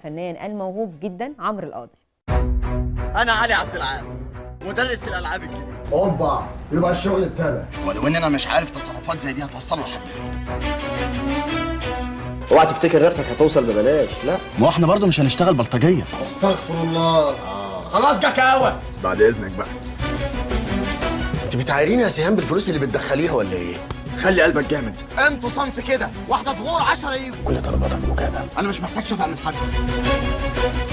الفنان الموهوب جدا عمرو القاضي. انا علي عبد العال، مدرس الالعاب الجديد. اوبا، يبقى الشغل ابتدى. ولو ان انا مش عارف تصرفات زي دي هتوصله لحد فين. اوعى تفتكر نفسك هتوصل ببلاش، لا. ما احنا برضه مش هنشتغل بلطجيه. استغفر الله. خلاص جاك قهوه. بعد اذنك بقى. انت بتعايريني يا سهام بالفلوس اللي بتدخليها ولا ايه؟ خلي قلبك جامد، انتوا صنف كده، واحده تغور 10 يجوا. كل طلباتك مجابه. انا مش محتاج شفقه من حد.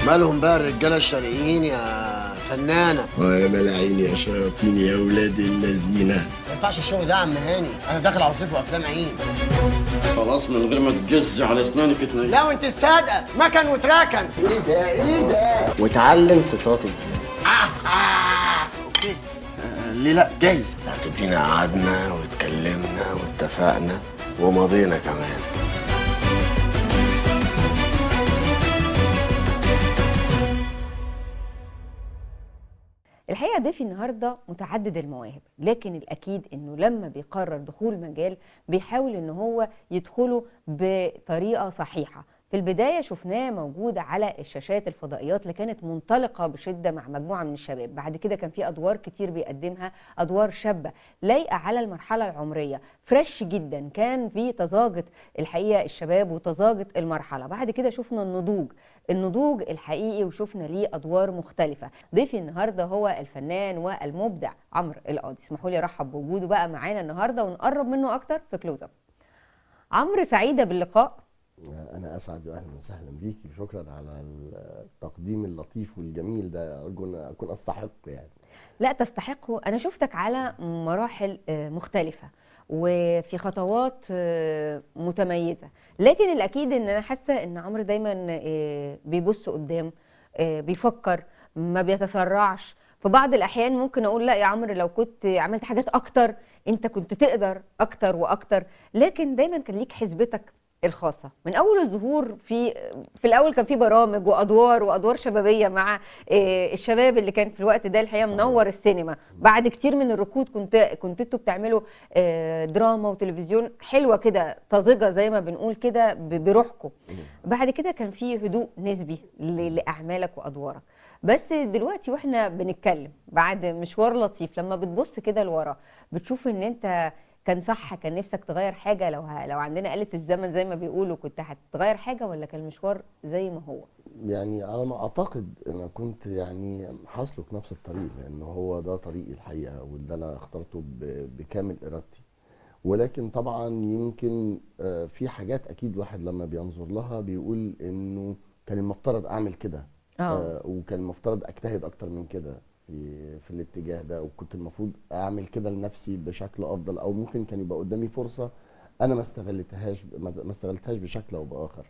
مالهم بقى الرجاله الشرقيين يا فنانه؟ ويا ملاعين يا شياطين يا ولاد الذين. ما ينفعش الشغل ده يا عم هاني، انا داخل على صيف وافلام عيد. خلاص من غير ما تجز على اسنانك اتنين. لا وانت الصادقه مكن وتراكن. ايه ده واتعلم تطاطي ازاي. اوكي. ليه لا، جايز. اعتبرينا قعدنا واتكلمنا واتفقنا ومضينا كمان. الحقيقه ضيفي النهارده متعدد المواهب، لكن الاكيد انه لما بيقرر دخول مجال بيحاول ان هو يدخله بطريقه صحيحه. في البدايه شفناه موجود على الشاشات الفضائيات اللي كانت منطلقه بشده مع مجموعه من الشباب، بعد كده كان في ادوار كتير بيقدمها، ادوار شابه لايقه على المرحله العمريه، فريش جدا، كان في تزاجت الحقيقه الشباب وتزاجت المرحله. بعد كده شفنا النضوج الحقيقي وشفنا ليه ادوار مختلفه. ضيفي النهارده هو الفنان والمبدع عمرو القاضي. اسمحوا لي ارحب بوجوده بقى معانا النهارده ونقرب منه اكتر في كلوز اب. عمرو، سعيده باللقاء. أنا أسعد وأهلا وسهلا بيكي، وشكرا على التقديم اللطيف والجميل ده، أرجو أن أكون أستحق يعني. لا تستحقه، أنا شفتك على مراحل مختلفة وفي خطوات متميزة، لكن الأكيد إن أنا حاسة إن عمرو دايما بيبص قدام، بيفكر، ما بيتسرعش. في بعض الأحيان ممكن أقول لا يا عمرو، لو كنت عملت حاجات أكتر أنت كنت تقدر أكتر وأكتر، لكن دايما كان ليك حسبتك الخاصة. من أول الظهور في الأول كان في برامج وأدوار شبابية مع الشباب اللي كان في الوقت ده الحقيقة منور السينما. بعد كتير من الركود كنت انتوا بتعملوا دراما وتلفزيون حلوة كده، طازجة زي ما بنقول كده بروحكم. بعد كده كان في هدوء نسبي لأعمالك وأدوارك. بس دلوقتي واحنا بنتكلم بعد مشوار لطيف، لما بتبص كده لورا بتشوف ان انت كان صح، كان نفسك تغير حاجة؟ لو عندنا آلة الزمن زي ما بيقولوا كنت هتغير حاجة، ولا كان المشوار زي ما هو؟ يعني على ما أعتقد أنا كنت يعني هسلك نفس الطريق، لأن هو ده طريقي الحقيقة واللي أنا اخترته بكامل إرادتي. ولكن طبعا يمكن في حاجات أكيد واحد لما بينظر لها بيقول إنه كان المفترض أعمل كده، وكان المفترض أجتهد أكتر من كده في الاتجاه ده، وكنت المفروض اعمل كده لنفسي بشكل افضل، او ممكن كان يبقى قدامي فرصه انا ما استغلتهاش بشكل او باخر.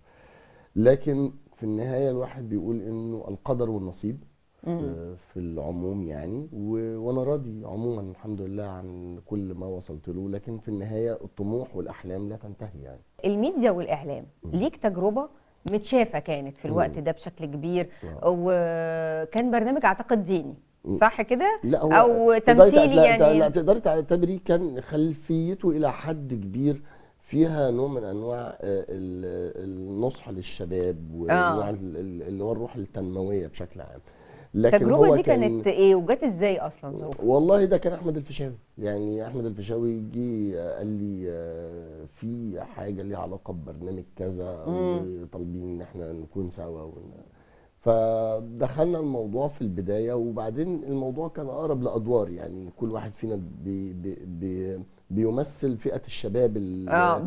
لكن في النهايه الواحد بيقول انه القدر والنصيب في العموم يعني، وانا راضي عموما الحمد لله عن كل ما وصلت له. لكن في النهايه الطموح والاحلام لا تنتهي يعني. الميديا والاعلام ليك تجربه متشافه كانت في الوقت ده بشكل كبير، وكان برنامج اعتقد ديني، صح كده؟ لا هو او تمثيلي يعني. لا تقدري تعتبري كان خلفيته الى حد كبير فيها نوع من انواع النصح للشباب ونوع اللي هو الروح التنمويه بشكل عام. لكن التجربه دي كانت ايه وجت ازاي اصلا ظروفها؟ والله ده كان احمد الفيشاوي. يعني احمد الفيشاوي جه قال لي في حاجه ليها علاقه ببرنامج كذا، وطالبين ان احنا نكون سوا فدخلنا الموضوع في البدايه، وبعدين الموضوع كان اقرب لادوار، يعني كل واحد فينا بيمثل فئه الشباب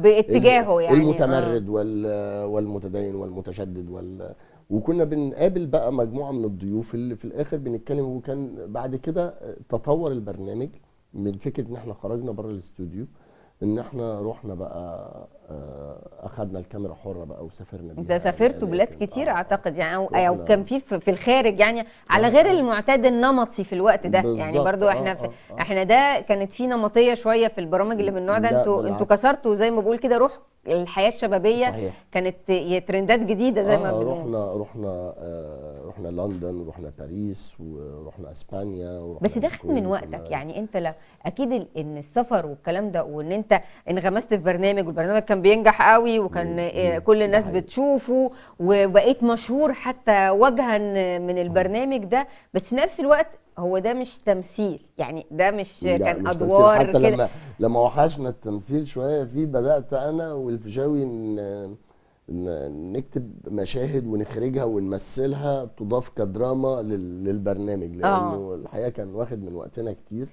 باتجاهه يعني المتمرد والمتدين والمتشدد وكنا بنقابل بقى مجموعه من الضيوف اللي في الاخر بنتكلم. وكان بعد كده تطور البرنامج من فكره ان احنا خرجنا بره الاستوديو، ان احنا رحنا بقى اخدنا الكاميرا حره بقى وسافرنا بيها. انت سافرتوا بلاد كتير اعتقد يعني، او كان في الخارج يعني، على غير المعتاد النمطي في الوقت ده يعني. برضو احنا ده كانت في نمطيه شويه في البرامج اللي من النوع ده. انتوا كسرتوا زي ما بقول كده روح الحياه الشبابيه. صحيح. كانت ترندات جديده زي ما بنقول. رحنا لندن ورحنا باريس ورحنا اسبانيا بس ده خد من وقتك يعني. انت اكيد ان السفر والكلام ده، وان انت انغمست في برنامج والبرنامج كان كان بينجح قوي، وكان كل الناس ده حقيقي. بتشوفه، وبقيت مشهور حتى وجها من البرنامج ده. بس في نفس الوقت هو ده مش تمثيل، يعني ده مش لا كان مش تمثيل، ادوار حتى كده. لما وحشنا التمثيل شويه فيه، بدات انا والفيشاوي نكتب مشاهد ونخرجها ونمثلها تضاف كدراما للبرنامج، اه لانه الحقيقه كان واخد من وقتنا كتير.